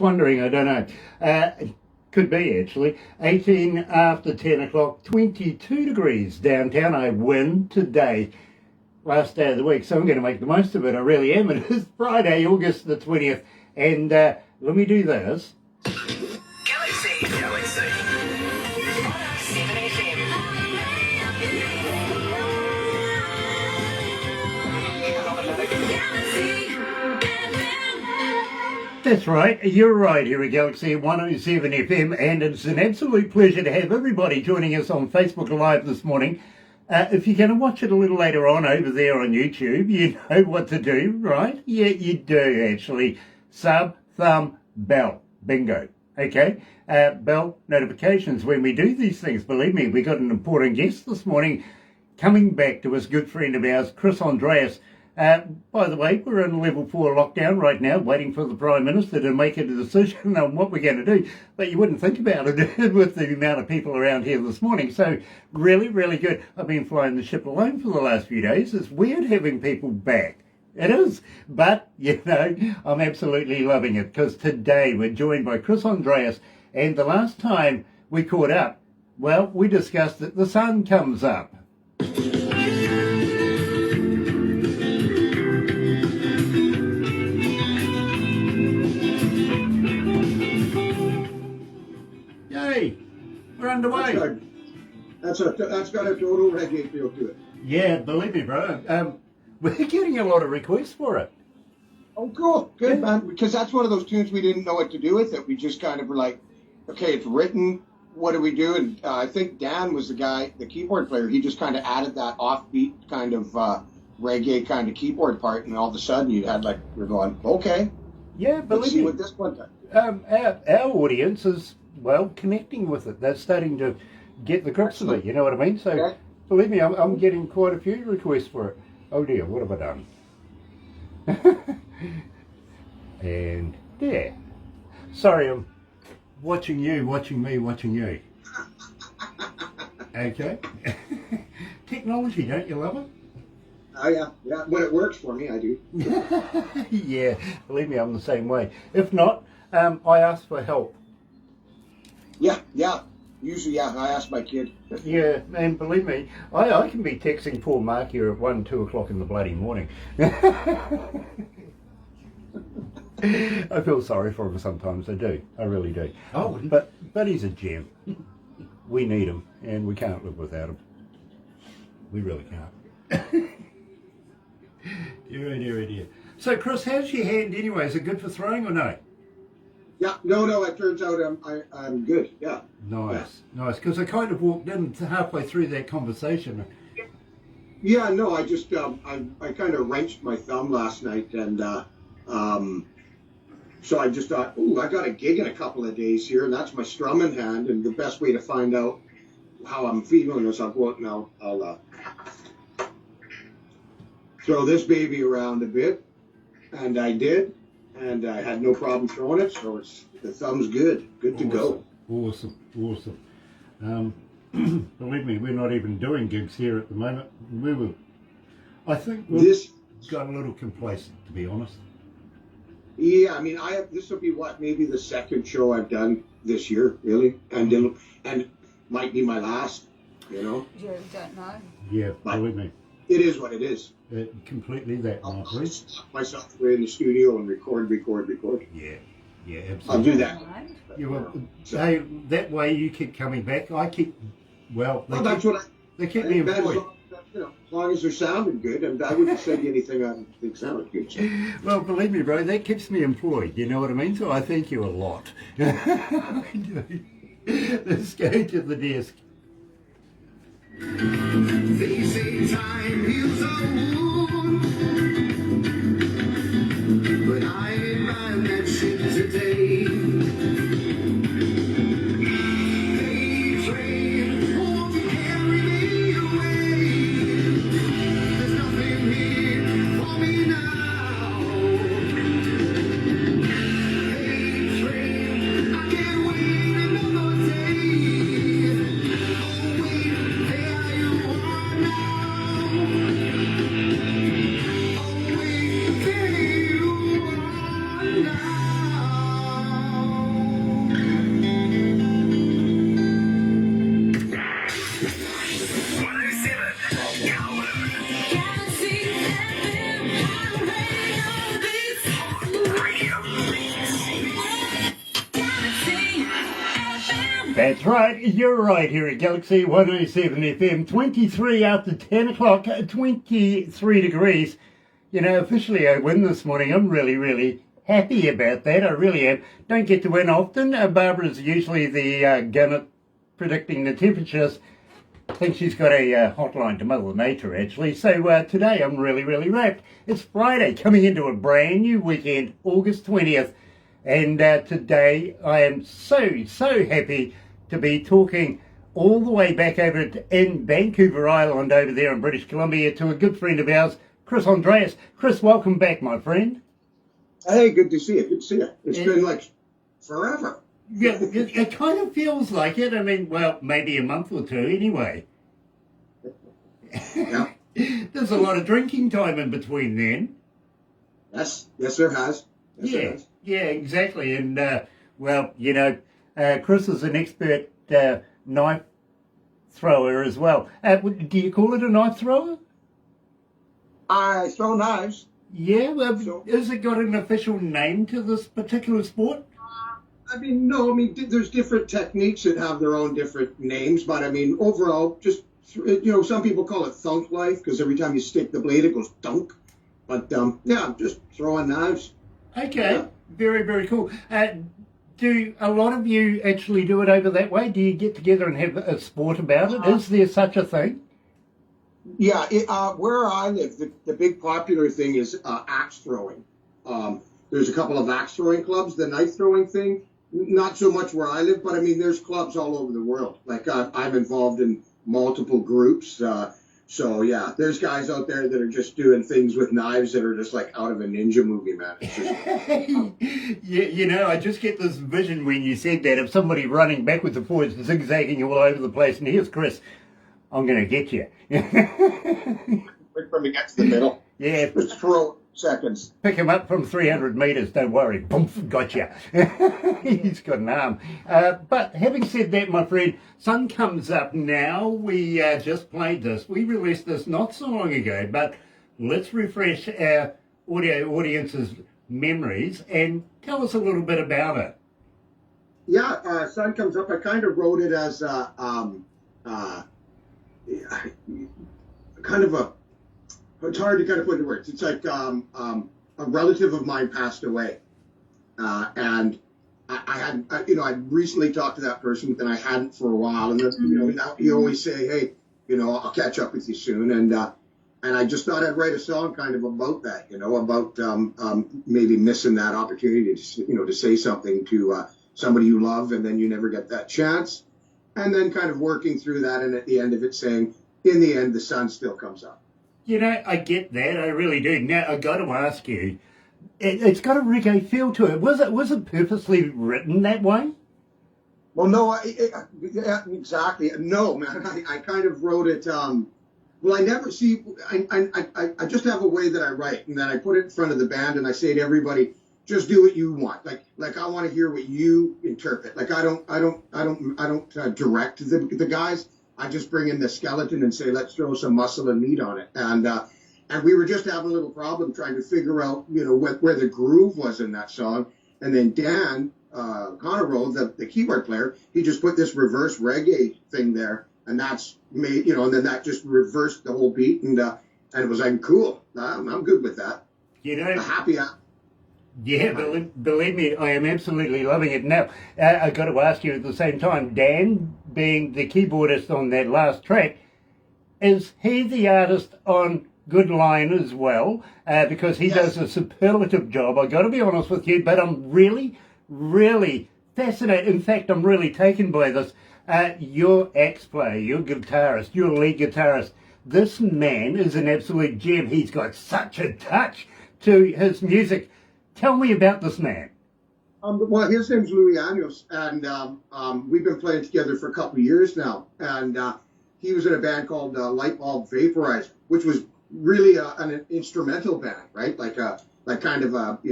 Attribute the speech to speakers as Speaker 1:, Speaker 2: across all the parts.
Speaker 1: just wondering, I don't know. Could be, actually. 18 after 10 o'clock, 22 degrees downtown. I win today, last day of the week, so I'm going to make the most of it. I really am. It is Friday, August the 20th, and let me do this.
Speaker 2: Galaxy 107fm.
Speaker 1: That's right, you're right here at Galaxy 107 FM, and it's an absolute pleasure to have everybody joining us on Facebook Live this morning. If you're going to watch it a little later on over there on YouTube, you know what to do, right? Yeah, you do actually. Sub, thumb, bell. Bingo. Okay? Bell notifications when we do these things. Believe me, we got an important guest this morning coming back to us, good friend of ours, Chris Andreas. By the way, we're in level 4 lockdown right now, waiting for the Prime Minister to make a decision on what we're going to do. But you wouldn't think about it with the amount of people around here this morning. So really, really good. I've been flying the ship alone for the last few days. It's weird having people back. It is. But, you know, I'm absolutely loving it because today we're joined by Chris Andreas. And the last time we caught up, well, we discussed that the sun comes up. Yay! We're underway.
Speaker 3: That's got a total reggae feel to it.
Speaker 1: Yeah, believe me, bro. We're getting a lot of requests for it.
Speaker 3: Oh, cool. Good, man. Because that's one of those tunes we didn't know what to do with it. We just kind of were like, okay, it's written. What do we do? And I think Dan was the guy, the keyboard player. He just kind of added that offbeat kind of reggae kind of keyboard part. And all of a sudden you had we're going, okay.
Speaker 1: Yeah, believe
Speaker 3: let's
Speaker 1: me.
Speaker 3: see what this one does.
Speaker 1: Our audience is, well, connecting with it. They're starting to get the grips of it. You know what I mean? So,
Speaker 3: okay.
Speaker 1: Believe me, I'm getting quite a few requests for it. Oh dear, what have I done? And there. Sorry, I'm watching you, watching me, watching you. Okay. Technology, don't you love it?
Speaker 3: Oh, yeah. When it works for me, I do.
Speaker 1: Yeah, believe me, I'm the same way. If not, I ask for help.
Speaker 3: Yeah. Usually, yeah, I ask my kid.
Speaker 1: Yeah, and believe me, I can be texting poor Mark here at 1, 2 o'clock in the bloody morning. I feel sorry for him sometimes, I do. I really do.
Speaker 3: Oh,
Speaker 1: But he's a gem. We need him, and we can't live without him. We really can't. Dear. So, Chris, how's your hand anyway? Is it good for throwing or no?
Speaker 3: Yeah, no, it turns out I'm good, yeah.
Speaker 1: Nice, because I kind of walked in halfway through that conversation.
Speaker 3: Yeah, no, I just, I kind of wrenched my thumb last night, and so I just thought, I got a gig in a couple of days here, and that's my strumming hand, and the best way to find out how I'm feeling is I'll throw this baby around a bit, and I did. And I had no problem throwing it, so the thumb's good to go.
Speaker 1: Awesome. Believe me, we're not even doing gigs here at the moment. I think we've got a little complacent, to be honest.
Speaker 3: Yeah, I mean, this will be maybe the second show I've done this year, really, and might be my last, you know.
Speaker 4: You don't know.
Speaker 1: Yeah, believe me.
Speaker 3: It is what it is.
Speaker 1: Completely that,
Speaker 3: I'll
Speaker 1: please.
Speaker 3: lock myself away in the studio and record.
Speaker 1: Yeah, absolutely.
Speaker 3: I'll do that.
Speaker 1: Yeah, well, hey, that way you keep coming back. They keep me employed.
Speaker 3: As long as they're sounding good, and I wouldn't say anything I didn't think sounded good. So.
Speaker 1: Well, believe me, bro, that keeps me employed. You know what I mean? So I thank you a lot. Let's go to the desk.
Speaker 2: They say time heals a wound, but I ain't mind that shit today. Hey, train, won't you carry me away? There's nothing here for me now. Hey, train, I can't wait another day. Oh, wait, there you are now.
Speaker 1: That's right, you're right here at Galaxy 107 FM, 23 after 10 o'clock, 23 degrees. You know, officially I win this morning. I'm really, really happy about that. I really am. Don't get to win often. Barbara's usually the gun at predicting the temperatures. I think she's got a hotline to Mother Nature, actually. So today I'm really, really wrapped. It's Friday, coming into a brand new weekend, August 20th. And today I am so happy to be talking all the way back over in Vancouver Island over there in British Columbia to a good friend of ours, Chris Andreas. Chris, welcome back, my friend.
Speaker 3: Hey, good to see you. Good to see you. It's been like forever.
Speaker 1: Yeah, it kind of feels like it. I mean, well, maybe a month or two anyway.
Speaker 3: Yeah.
Speaker 1: There's a lot of drinking time in between then.
Speaker 3: Yes, there has. Yes, there has.
Speaker 1: Yeah, exactly. And, well, you know, Chris is an expert knife thrower as well. Do you call it a knife thrower?
Speaker 3: I throw knives.
Speaker 1: Yeah, well, has it got an official name to this particular sport?
Speaker 3: I mean, no, I mean, there's different techniques that have their own different names, but I mean, overall, just, you know, some people call it thunk life because every time you stick the blade, it goes dunk. But, yeah, I'm just throwing knives.
Speaker 1: Okay,
Speaker 3: Yeah.
Speaker 1: very, very cool. Do a lot of you actually do it over that way? Do you get together and have a sport about it? Is there such a thing?
Speaker 3: Yeah, where I live, the big popular thing is axe throwing. There's a couple of axe throwing clubs. The knife throwing thing, not so much where I live, but I mean, there's clubs all over the world. Like I'm involved in multiple groups. So yeah, there's guys out there that are just doing things with knives that are just like out of a ninja movie, man. It's just,
Speaker 1: Yeah, you know, I just get this vision when you said that of somebody running backwards and forwards, zigzagging all over the place, and here's Chris. I'm going to get you.
Speaker 3: quick from against the middle.
Speaker 1: Yeah,
Speaker 3: Just throw seconds.
Speaker 1: pick him up from 300 metres, don't worry. Boom, gotcha. He's got an arm. But having said that, my friend, sun comes up now. We just played this. We released this not so long ago, but let's refresh our audio audience's memories and tell us a little bit about it.
Speaker 3: Yeah, sun comes up. I kind of wrote it as kind of a. It's hard to kind of put into words. It's like a relative of mine passed away, and I'd recently talked to that person, but then I hadn't for a while, and now you always say, hey, I'll catch up with you soon, and I just thought I'd write a song kind of about that, about maybe missing that opportunity to say something to somebody you love, and then you never get that chance, and then kind of working through that, and at the end of it saying, in the end, the sun still comes up.
Speaker 1: You know, I get that. I really do. Now, I got to ask you, it's got a reggae feel to it. Was it purposely written that way?
Speaker 3: Well, no, yeah, exactly. No, man, I kind of wrote it. Well, I never see. I just have a way that I write, and then I put it in front of the band, and I say to everybody, just do what you want. Like I want to hear what you interpret. Like I don't direct the guys. I just bring in the skeleton and say, let's throw some muscle and meat on it. And we were just having a little problem trying to figure out, where the groove was in that song. And then Dan Conroe, the keyboard player, he just put this reverse reggae thing there, and that's made, and then that just reversed the whole beat, and it was like, cool. I'm good with that. Happy.
Speaker 1: Yeah, believe me, I am absolutely loving it. Now, I've got to ask you at the same time, Dan, being the keyboardist on that last track, is he the artist on Good Line as well? Because he does a superlative job, I've got to be honest with you, but I'm really, really fascinated. In fact, I'm really taken by this. Your axe player, your guitarist, your lead guitarist, this man is an absolute gem. He's got such a touch to his music. Tell me about this man.
Speaker 3: Well, his name's Louis Años, and we've been playing together for a couple of years now. And he was in a band called Light Bulb Vaporizer, which was really an instrumental band, right? Like kind of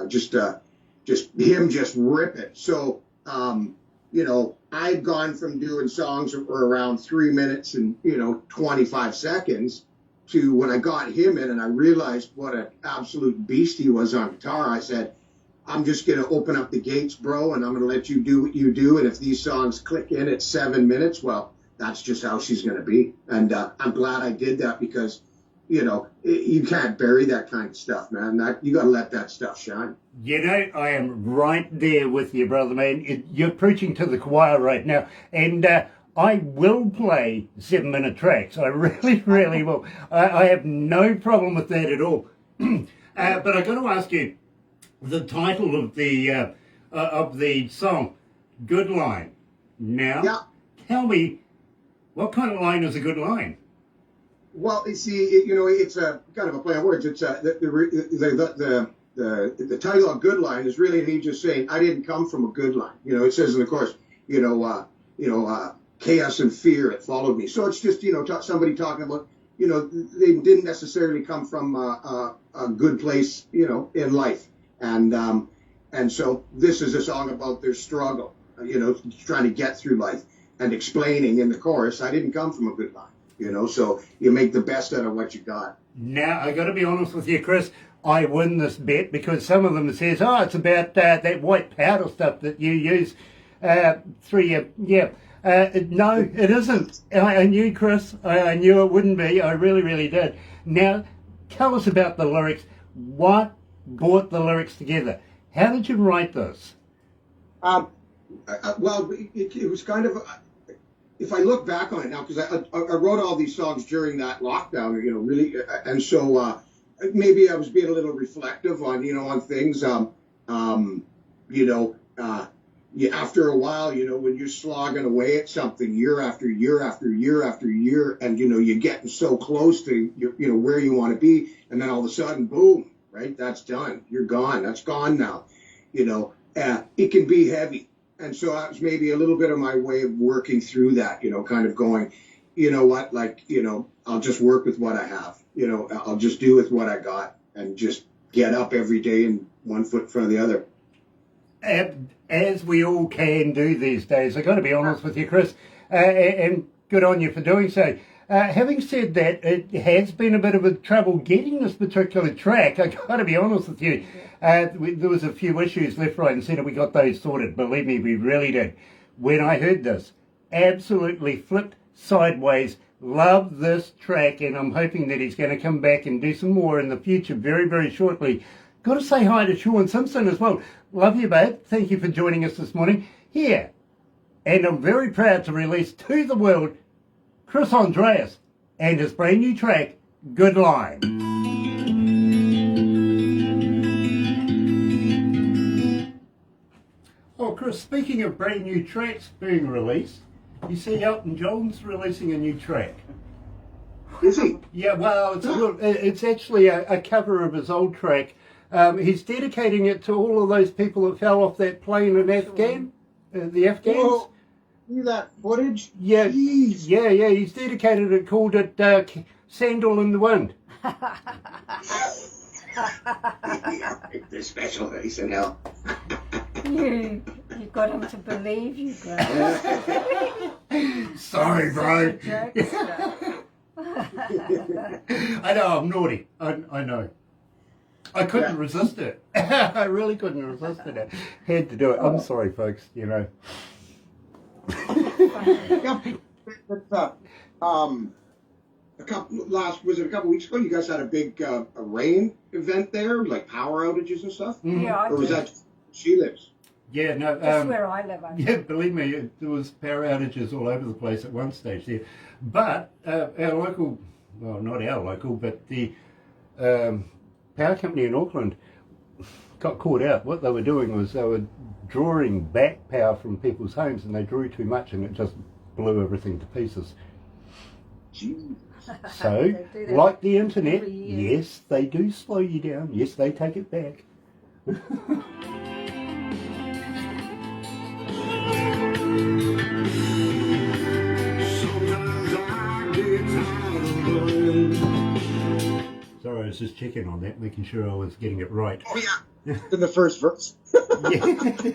Speaker 3: just him just ripping. So I'd gone from doing songs that were around 3 minutes and 25 seconds to when I got him in and I realized what an absolute beast he was on guitar. I said, I'm just going to open up the gates, bro, and I'm going to let you do what you do. And if these songs click in at 7 minutes, well, that's just how she's going to be. And I'm glad I did that because, you know, you can't bury that kind of stuff, man. You got to let that stuff shine.
Speaker 1: You know, I am right there with you, brother man. You're preaching to the choir right now. And I will play 7-minute tracks. I really, really will. I have no problem with that at all. But I got to ask you, the title of the song, Good Line. Now,
Speaker 3: Yeah.
Speaker 1: tell me, what kind of line is a good line?
Speaker 3: Well, you see, you know, it's a kind of a play on words. It's the title of Good Line is really me just saying I didn't come from a good line. You know, it says in the chorus, chaos and fear it followed me. So it's just, you know, somebody talking about, you know, they didn't necessarily come from a good place, you know, in life. And so this is a song about their struggle, you know, trying to get through life and explaining in the chorus, I didn't come from a good line, you know, so you make the best out of what you got.
Speaker 1: Now, I got to be honest with you, Chris, I win this bet because some of them says, oh, it's about that white powder stuff that you use through your, no, it isn't. I knew, Chris, I knew it wouldn't be. I really, really did. Now, tell us about the lyrics. What brought the lyrics together? How did you write this?
Speaker 3: Well, it was kind of, if I look back on it now, because I wrote all these songs during that lockdown, you know, really, and so maybe I was being a little reflective on, you know, on things, after a while, you know, when you're slogging away at something year after year after year after year, and, you know, you're getting so close to, you know, where you want to be, and then all of a sudden, boom, right, that's done. You're gone. That's gone now. You know, it can be heavy. And so that was maybe a little bit of my way of working through that, you know, kind of going, you know what, like, you know, I'll just work with what I have. You know, I'll just do with what I got and just get up every day and one foot in front of the other.
Speaker 1: As we all can do these days, I got to be honest with you, Chris, and good on you for doing so. Having said that, it has been a bit of a trouble getting this particular track. I got to be honest with you. There was a few issues left, right, and centre. We got those sorted. Believe me, we really did. When I heard this, absolutely flipped sideways. Love this track, and I'm hoping that he's going to come back and do some more in the future, very, very shortly. Got to say hi to Sean Simpson as well. Love you, babe. Thank you for joining us this morning here. And I'm very proud to release to the world Chris Andreas and his brand new track, Good Line. Oh, Chris, speaking of brand new tracks being released, you see Elton John's releasing a new track.
Speaker 3: Is he?
Speaker 1: Yeah, well, it's actually a cover of his old track. He's dedicating it to all of those people that fell off that plane in Afghan, the Afghans.
Speaker 3: Whoa. See that footage?
Speaker 1: Yeah,
Speaker 3: Jeez.
Speaker 1: yeah. He's dedicated it, called it Sandal in the Wind.
Speaker 3: The special race in hell.
Speaker 4: You got him to believe you, Graham.
Speaker 1: Sorry, bro.
Speaker 4: Jokester.
Speaker 1: I know, I'm naughty. I know. I couldn't resist it. I really couldn't resist it. Had to do it. I'm sorry, folks, you know.
Speaker 3: Yeah, but, was it a couple weeks ago? You guys had a big a rain event there, like power outages and stuff.
Speaker 4: Yeah, I
Speaker 3: Or was
Speaker 4: did.
Speaker 3: that she lives?
Speaker 1: Yeah, no.
Speaker 4: That's where I live. I
Speaker 1: Yeah, believe me, there was power outages all over the place at one stage there. But our local, well, not our local, but the power company in Auckland got caught out. What they were doing was they were drawing back power from people's homes, and they drew too much, and it just blew everything to pieces.
Speaker 3: Jeez.
Speaker 1: So,
Speaker 4: They do that
Speaker 1: like the internet,
Speaker 4: every year.
Speaker 1: yes, they do slow you down. Yes, they take it back.
Speaker 2: Sometimes I get tired of running.
Speaker 1: Sorry, I was just checking on that, making sure I was getting it right.
Speaker 3: Oh yeah. In the first verse.
Speaker 1: Yeah.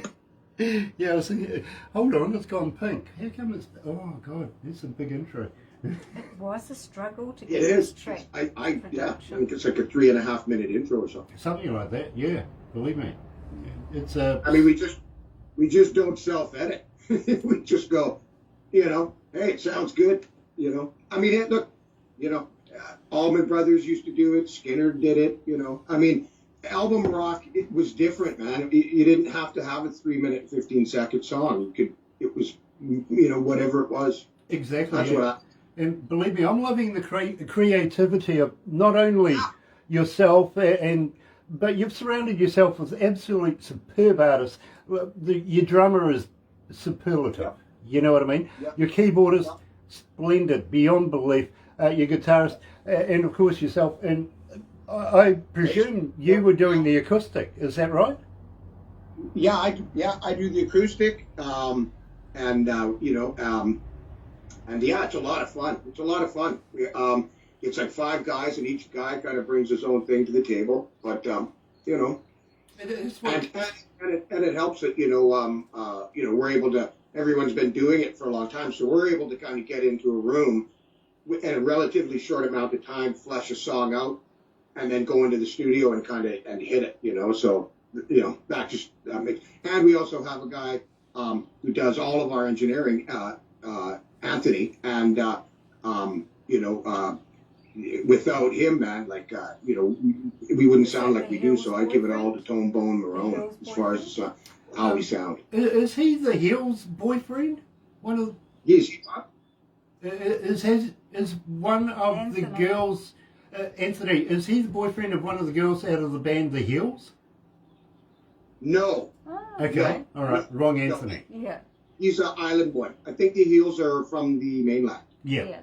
Speaker 1: Yeah, I was thinking, hold on, it's gone pink. How come it's, oh God, that's a big intro.
Speaker 4: It was a struggle to
Speaker 3: It
Speaker 4: get this
Speaker 3: is.
Speaker 4: track.
Speaker 3: I
Speaker 4: production.
Speaker 3: think it's like a 3.5 minute intro or something.
Speaker 1: Something like that, yeah, believe me. It's
Speaker 3: I mean, we just don't self-edit. We just go, you know, hey, it sounds good. You know, I mean, look, you know, Allman Brothers used to do it. Skinner did it. You know, I mean, album rock, it was different, man. You didn't have to have a 3-minute and 15-second song. You could, it was, you know, whatever it was.
Speaker 1: exactly.
Speaker 3: That's
Speaker 1: Yeah.
Speaker 3: what
Speaker 1: And believe me, I'm loving the creativity of not only yourself but you've surrounded yourself with absolute superb artists. Your drummer is superlative.
Speaker 3: Yeah.
Speaker 1: You know what I mean?
Speaker 3: Yeah.
Speaker 1: Your keyboardist,
Speaker 3: Yeah.
Speaker 1: splendid, beyond belief. Your guitarist, and of course yourself. And I presume you were doing the acoustic. Is that right?
Speaker 3: Yeah, I do the acoustic, and you know, and yeah, it's a lot of fun. It's a lot of fun. It's like 5 guys, and each guy kind of brings his own thing to the table. But you know,
Speaker 1: It is
Speaker 3: and it helps that you know, we're able to. Everyone's been doing it for a long time, so we're able to kind of get into a room in a relatively short amount of time, flesh a song out, and then go into the studio and kind of and hit it. You know, so you know that just makes. And we also have a guy who does all of our engineering, Anthony, and you know. Without him, man, like you know, we wouldn't sound like we do. So I give it all to Tone Bone Marone as far as how we sound.
Speaker 1: Is he the Hills boyfriend? One of
Speaker 3: Yes.
Speaker 1: is one of
Speaker 4: Anthony.
Speaker 1: the girls, Anthony? Is he the boyfriend of one of the girls out of the band The Hills?
Speaker 3: No,
Speaker 4: Oh,
Speaker 1: Okay,
Speaker 3: No.
Speaker 1: all right, wrong Anthony.
Speaker 4: Yeah.
Speaker 3: he's an island boy. I think the Heels are from the mainland.
Speaker 1: Yeah,
Speaker 4: Yeah,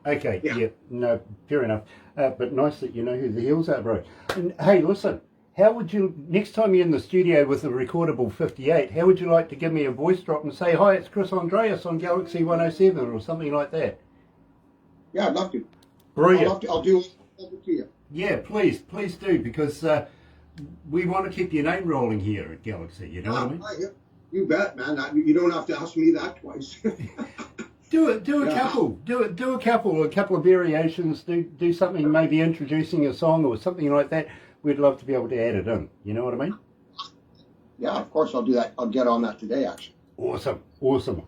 Speaker 4: they
Speaker 1: Okay,
Speaker 3: Yeah.
Speaker 1: yeah, no, fair enough. But nice that you know who the Hills are, bro. And hey, listen, how would you, next time you're in the studio with a recordable 58, how would you like to give me a voice drop and say, hi, it's Chris Andreas on Galaxy 107 or something like that?
Speaker 3: Yeah, I'd love to.
Speaker 1: Brilliant.
Speaker 3: I'll do it to you.
Speaker 1: Yeah, please do, because we want to keep your name rolling here at Galaxy, you know what I mean?
Speaker 3: You bet, man. You don't have to ask me that twice.
Speaker 1: Do a
Speaker 3: Yeah.
Speaker 1: couple, do a couple of variations, do something, maybe introducing a song or something like that. We'd love to be able to add it in, you know what I mean?
Speaker 3: Yeah, of course I'll do that. I'll get on that today, actually.
Speaker 1: Awesome,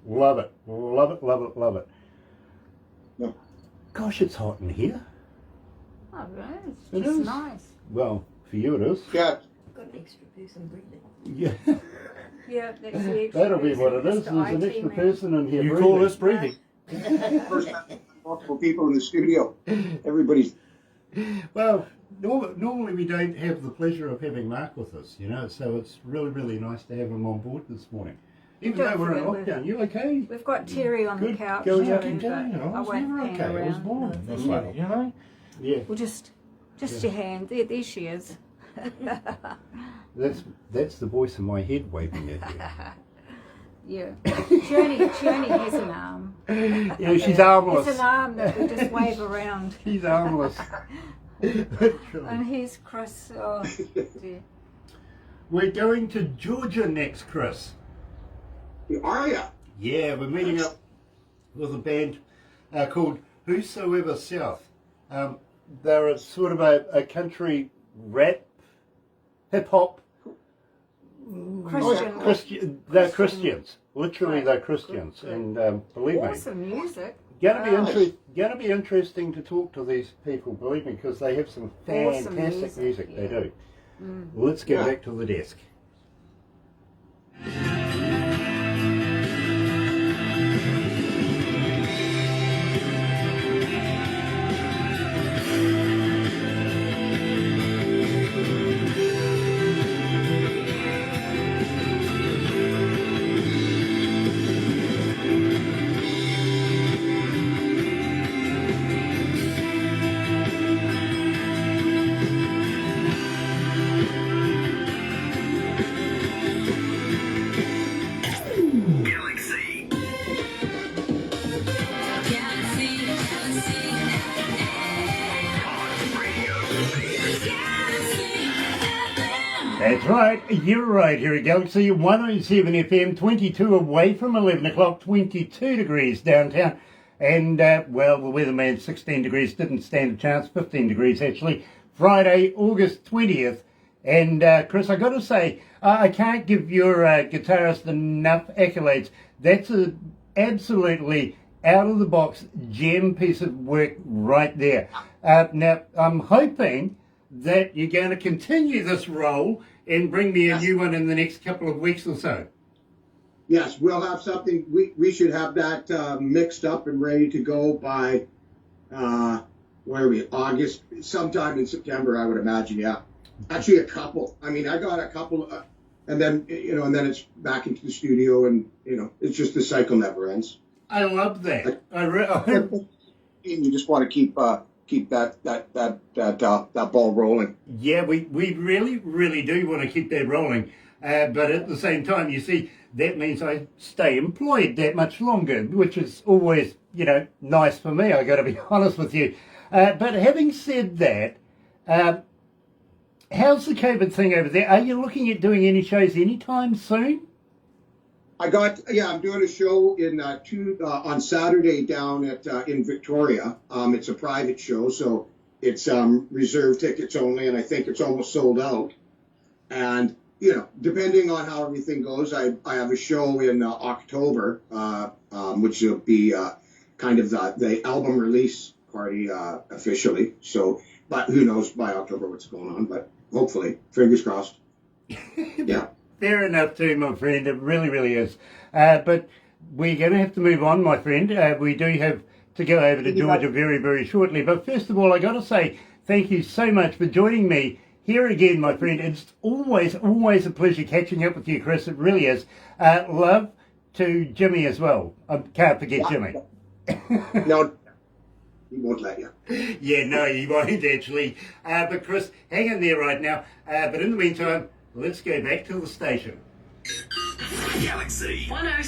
Speaker 1: love it.
Speaker 3: Yeah.
Speaker 1: Gosh, it's hot in here.
Speaker 4: Oh, right. It's
Speaker 1: It
Speaker 4: just
Speaker 1: is.
Speaker 4: nice.
Speaker 1: Well, for you it is.
Speaker 3: Yeah.
Speaker 5: Got an extra person breathing.
Speaker 1: Yeah,
Speaker 4: Yeah, that's the extra
Speaker 1: that'll be what it
Speaker 4: person,
Speaker 1: is.
Speaker 4: Mr.
Speaker 1: There's an
Speaker 4: IT
Speaker 1: extra
Speaker 4: man.
Speaker 1: person in here.
Speaker 6: You
Speaker 1: breathing.
Speaker 6: call this breathing?
Speaker 3: First time multiple people in the studio. Everybody's.
Speaker 1: Well, normally we don't have the pleasure of having Mark with us, you know, so it's really nice to have him on board this morning. Even
Speaker 4: Don't
Speaker 1: though we're in
Speaker 4: forget
Speaker 1: lockdown, you okay?
Speaker 4: We've got Terry on
Speaker 1: Good.
Speaker 4: the couch
Speaker 1: Go
Speaker 4: too,
Speaker 1: out
Speaker 4: but
Speaker 1: and
Speaker 6: I
Speaker 4: I
Speaker 6: was
Speaker 4: won't
Speaker 6: never
Speaker 4: hang
Speaker 6: okay. I was
Speaker 4: around.
Speaker 6: born
Speaker 5: No,
Speaker 6: this
Speaker 5: thank
Speaker 6: way, you know?
Speaker 1: Yeah,
Speaker 4: Well, just
Speaker 1: Yeah.
Speaker 4: your hand. There she is.
Speaker 1: that's the voice in my head waving at
Speaker 4: Yeah. She only has an arm.
Speaker 1: you. Yeah, she's
Speaker 4: It's
Speaker 1: armless.
Speaker 4: an arm that we just wave around.
Speaker 1: She's armless. Literally.
Speaker 4: And here's Chris. Oh, dear.
Speaker 1: We're going to Georgia next, Chris.
Speaker 3: Are ya?
Speaker 1: Yeah, we're meeting up with a band called Whosoever South. They're a sort of a country rap, hip hop.
Speaker 4: Christian.
Speaker 1: They're Christians. Literally,
Speaker 4: Right.
Speaker 1: they're Christians,
Speaker 4: Good.
Speaker 1: and believe me,
Speaker 4: Awesome music.
Speaker 1: gonna be interesting to talk to these people. Believe me, because they have some
Speaker 4: Awesome
Speaker 1: fantastic music.
Speaker 4: music,
Speaker 1: They
Speaker 4: yeah.
Speaker 1: do. Let's get
Speaker 3: Yeah.
Speaker 1: back to the desk. That's right, you're right here at Galaxy 107 FM, 22 away from 11 o'clock, 22 degrees downtown. And, well, the weatherman 16 degrees, didn't stand a chance, 15 degrees actually. Friday, August 20th, And Chris, I got to say, I can't give your guitarist enough accolades. That's a absolutely out of the box gem piece of work right there. Now, I'm hoping that you're going to continue this role and bring me a new one in the next couple of weeks or so.
Speaker 3: Yes, we'll have something. We should have that mixed up and ready to go by where are we? August, sometime in September, I would imagine. Yeah, actually a couple. I mean, I got a couple, and then and then it's back into the studio, and it's just the cycle never ends.
Speaker 1: I love that.
Speaker 3: You just want to keep that ball rolling.
Speaker 1: Yeah, we really do want to keep that rolling. But at the same time, you see, that means I stay employed that much longer, which is always, nice for me. I got to be honest with you. But having said that, how's the COVID thing over there? Are you looking at doing any shows anytime soon?
Speaker 3: I'm doing a show in on Saturday down at in Victoria. It's a private show, so it's reserved tickets only, and I think it's almost sold out. And depending on how everything goes, I have a show in October, which will be kind of the album release party officially. So, but who knows by October what's going on? But hopefully, fingers crossed. Yeah.
Speaker 1: Fair enough too, my friend. It really, really is. But we're going to have to move on, my friend. We do have to go over to Georgia very, very shortly. But first of all, I got to say thank you so much for joining me here again, my friend. It's always a pleasure catching up with you, Chris. It really is. Love to Jimmy as well. I can't forget Jimmy.
Speaker 3: No, he won't let you.
Speaker 1: Yeah, no, he won't actually. But Chris, hang in there right now. But in the meantime, let's go back to the station.
Speaker 2: Galaxy 107.